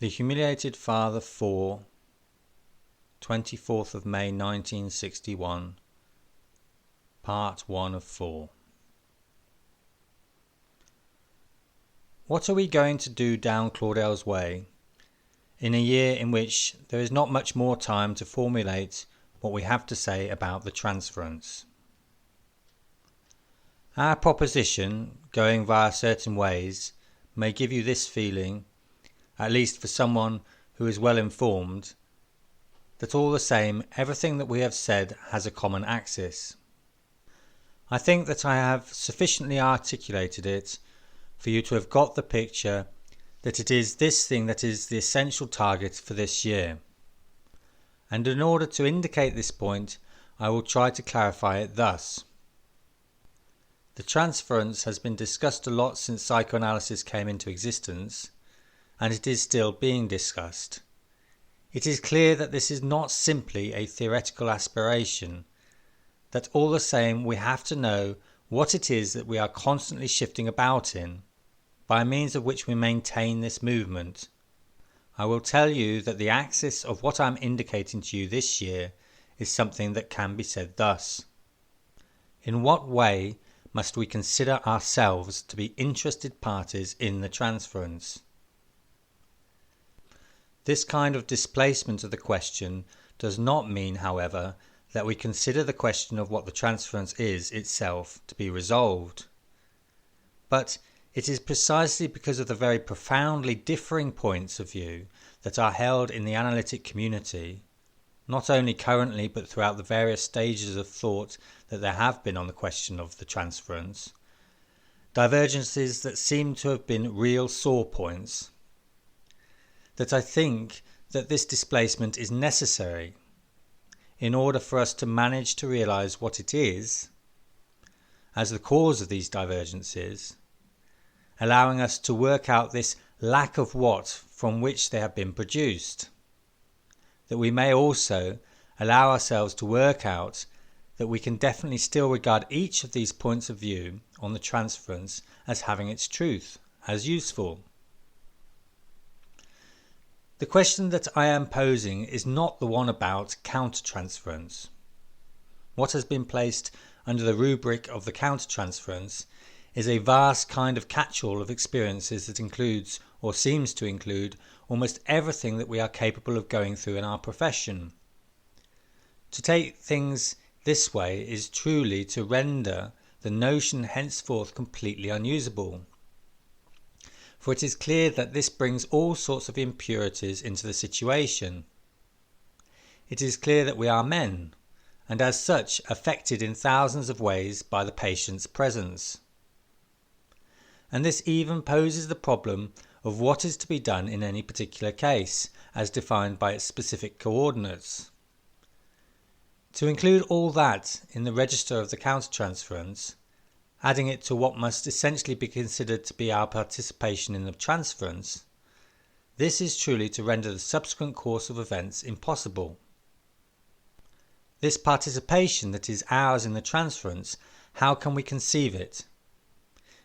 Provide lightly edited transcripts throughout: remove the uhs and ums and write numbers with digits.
The Humiliated Father IV, 24th of May 1961, Part 1 of 4. What are we going to do down Claudel's way, in a year in which there is not much more time to formulate what we have to say about the transference? Our proposition, going via certain ways, may give you this feeling, at least for someone who is well informed, that all the same everything that we have said has a common axis. I think that I have sufficiently articulated it for you to have got the picture that it is this thing that is the essential target for this year. And in order to indicate this point, I will try to clarify it thus. The transference has been discussed a lot since psychoanalysis came into existence, and it is still being discussed. It is clear that this is not simply a theoretical aspiration, that all the same we have to know what it is that we are constantly shifting about in, by means of which we maintain this movement. I will tell you that the axis of what I am indicating to you this year is something that can be said thus. In what way must we consider ourselves to be interested parties in the transference? This kind of displacement of the question does not mean, however, that we consider the question of what the transference is itself to be resolved. But it is precisely because of the very profoundly differing points of view that are held in the analytic community, not only currently but throughout the various stages of thought that there have been on the question of the transference, divergences that seem to have been real sore points, that I think that this displacement is necessary in order for us to manage to realize what it is as the cause of these divergences, allowing us to work out this lack of what from which they have been produced, that we may also allow ourselves to work out that we can definitely still regard each of these points of view on the transference as having its truth, as useful. The question that I am posing is not the one about countertransference. What has been placed under the rubric of the countertransference is a vast kind of catch-all of experiences that includes, or seems to include, almost everything that we are capable of going through in our profession. To take things this way is truly to render the notion henceforth completely unusable. For it is clear that this brings all sorts of impurities into the situation. It is clear that we are men, and as such affected in thousands of ways by the patient's presence. And this even poses the problem of what is to be done in any particular case, as defined by its specific coordinates. To include all that in the register of the countertransference, adding it to what must essentially be considered to be our participation in the transference, this is truly to render the subsequent course of events impossible. This participation that is ours in the transference, how can we conceive it?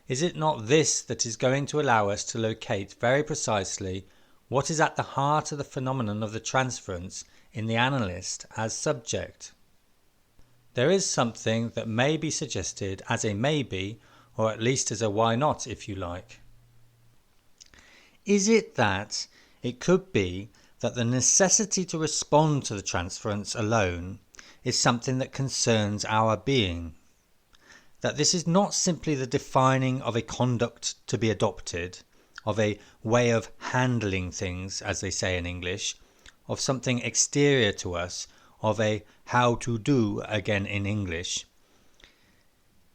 Is it not this that is going to allow us to locate very precisely what is at the heart of the phenomenon of the transference in the analyst as subject? There is something that may be suggested as a maybe, or at least as a why not, if you like. Is it that it could be that the necessity to respond to the transference alone is something that concerns our being? That this is not simply the defining of a conduct to be adopted, of a way of handling things, as they say in English, of something exterior to us, of a how to do, again in English.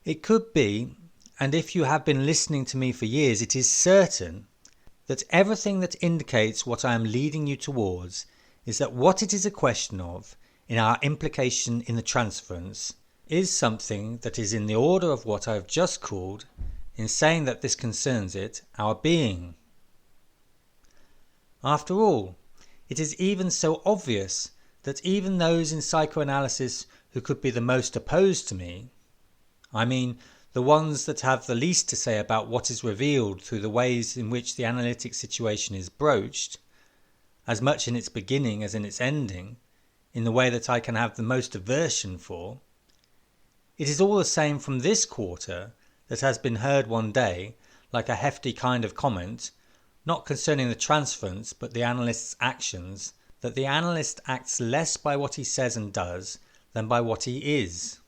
It could be, and if you have been listening to me for years, it is certain that everything that indicates what I am leading you towards is that what it is a question of in our implication in the transference is something that is in the order of what I have just called, in saying that this concerns it, our being. After all, it is even so obvious that even those in psychoanalysis who could be the most opposed to me, I mean the ones that have the least to say about what is revealed through the ways in which the analytic situation is broached, as much in its beginning as in its ending, in the way that I can have the most aversion for, it is all the same from this quarter that has been heard one day, like a hefty kind of comment, not concerning the transference but the analyst's actions, that the analyst acts less by what he says and does than by what he is.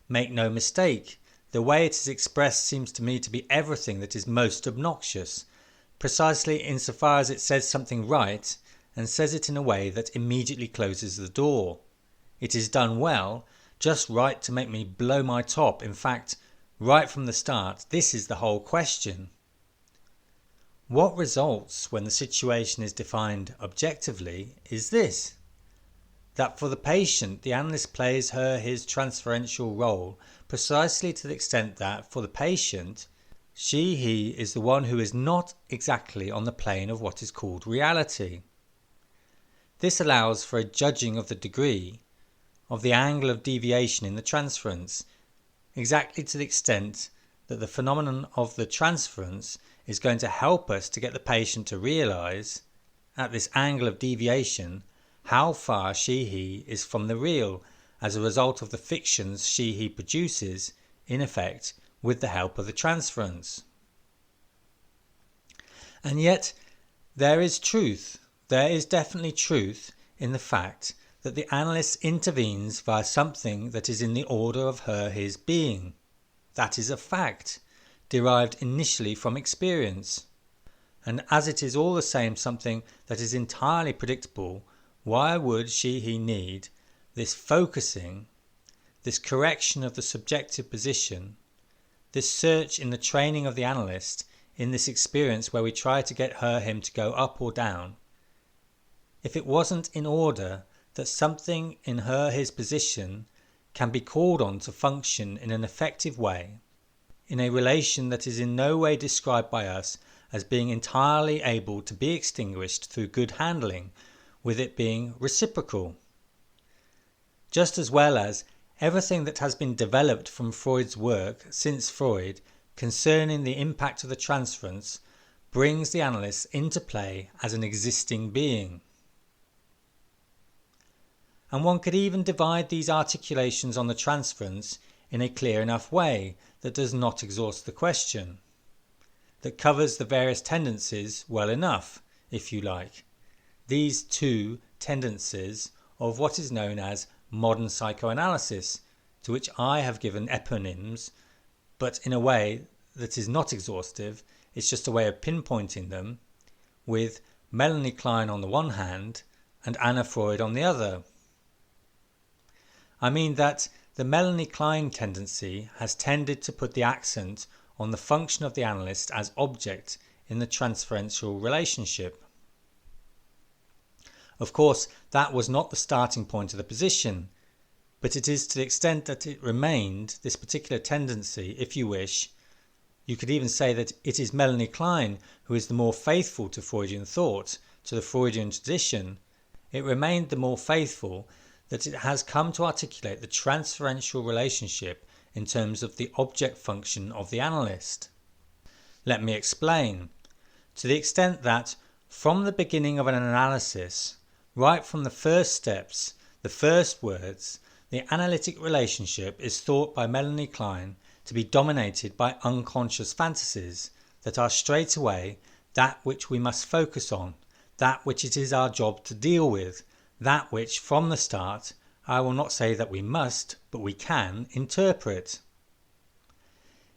Make no mistake, the way it is expressed seems to me to be everything that is most obnoxious, precisely insofar as it says something right and says it in a way that immediately closes the door. It is done well, just right to make me blow my top. In fact, right from the start, this is the whole question. What results when the situation is defined objectively is this: that for the patient the analyst plays his transferential role precisely to the extent that, for the patient, he is the one who is not exactly on the plane of what is called reality. This allows for a judging of the degree, of the angle of deviation in the transference, exactly to the extent that the phenomenon of the transference is going to help us to get the patient to realize, at this angle of deviation, how far he is from the real, as a result of the fictions he produces, in effect, with the help of the transference. And yet, there is definitely truth in the fact that the analyst intervenes via something that is in the order of his being. That is a fact, derived initially from experience. And as it is all the same something that is entirely predictable, why would he need this focusing, this correction of the subjective position, this search in the training of the analyst, in this experience where we try to get him to go up or down, if it wasn't in order that something in his position can be called on to function in an effective way, in a relation that is in no way described by us as being entirely able to be extinguished through good handling, with it being reciprocal. Just as well as everything that has been developed from Freud's work since Freud concerning the impact of the transference brings the analyst into play as an existing being. And one could even divide these articulations on the transference in a clear enough way that does not exhaust the question, that covers the various tendencies well enough, if you like, these two tendencies of what is known as modern psychoanalysis, to which I have given eponyms, but in a way that is not exhaustive. It's just a way of pinpointing them, with Melanie Klein on the one hand and Anna Freud on the other. I mean that the Melanie Klein tendency has tended to put the accent on the function of the analyst as object in the transferential relationship. Of course, that was not the starting point of the position, but it is to the extent that it remained, this particular tendency, if you wish. You could even say that it is Melanie Klein who is the more faithful to Freudian thought, to the Freudian tradition. It remained the more faithful that it has come to articulate the transferential relationship in terms of the object function of the analyst. Let me explain. To the extent that, from the beginning of an analysis, right from the first steps, the first words, the analytic relationship is thought by Melanie Klein to be dominated by unconscious fantasies that are straight away that which we must focus on, that which it is our job to deal with, that which from the start, I will not say that we must, but we can interpret.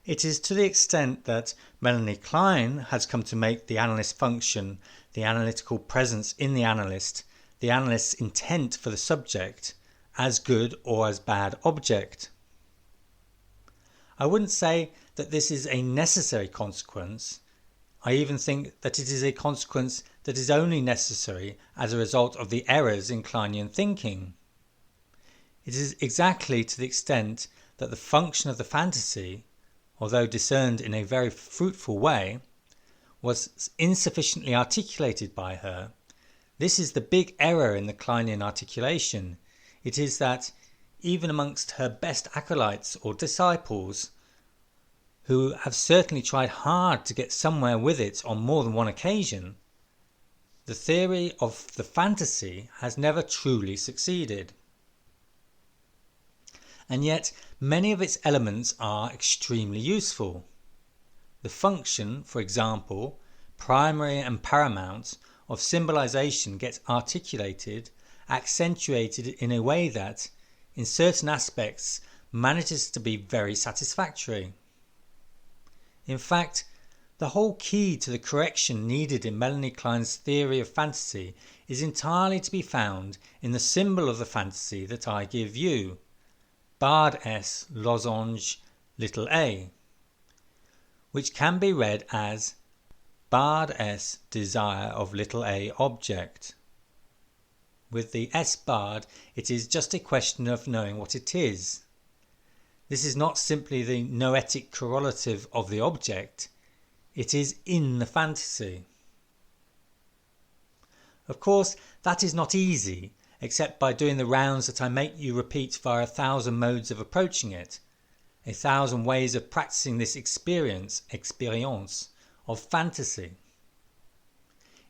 It is to the extent that Melanie Klein has come to make the analyst function, the analytical presence in the analyst's intent for the subject, as good or as bad object. I wouldn't say that this is a necessary consequence. I even think that it is a consequence that is only necessary as a result of the errors in Kleinian thinking. It is exactly to the extent that the function of the fantasy, although discerned in a very fruitful way, was insufficiently articulated by her. This is the big error in the Kleinian articulation. It is that, even amongst her best acolytes or disciples, who have certainly tried hard to get somewhere with it on more than one occasion, The theory of the fantasy has never truly succeeded. And yet, many of its elements are extremely useful. The function, for example, primary and paramount, of symbolization gets articulated, accentuated in a way that, in certain aspects, manages to be very satisfactory. In fact, the whole key to the correction needed in Melanie Klein's theory of fantasy is entirely to be found in the symbol of the fantasy that I give you, barred S losange little a, which can be read as barred S desire of little a object. With the S barred, it is just a question of knowing what it is. This is not simply the noetic correlative of the object, it is in the fantasy. Of course, that is not easy, except by doing the rounds that I make you repeat via 1,000 modes of approaching it, 1,000 ways of practicing this experience of fantasy.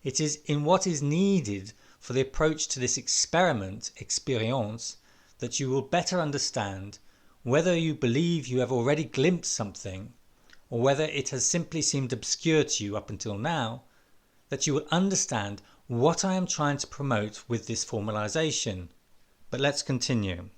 It is in what is needed for the approach to this experience, that you will better understand whether you believe you have already glimpsed something, or whether it has simply seemed obscure to you up until now, that you will understand what I am trying to promote with this formalization. But let's continue.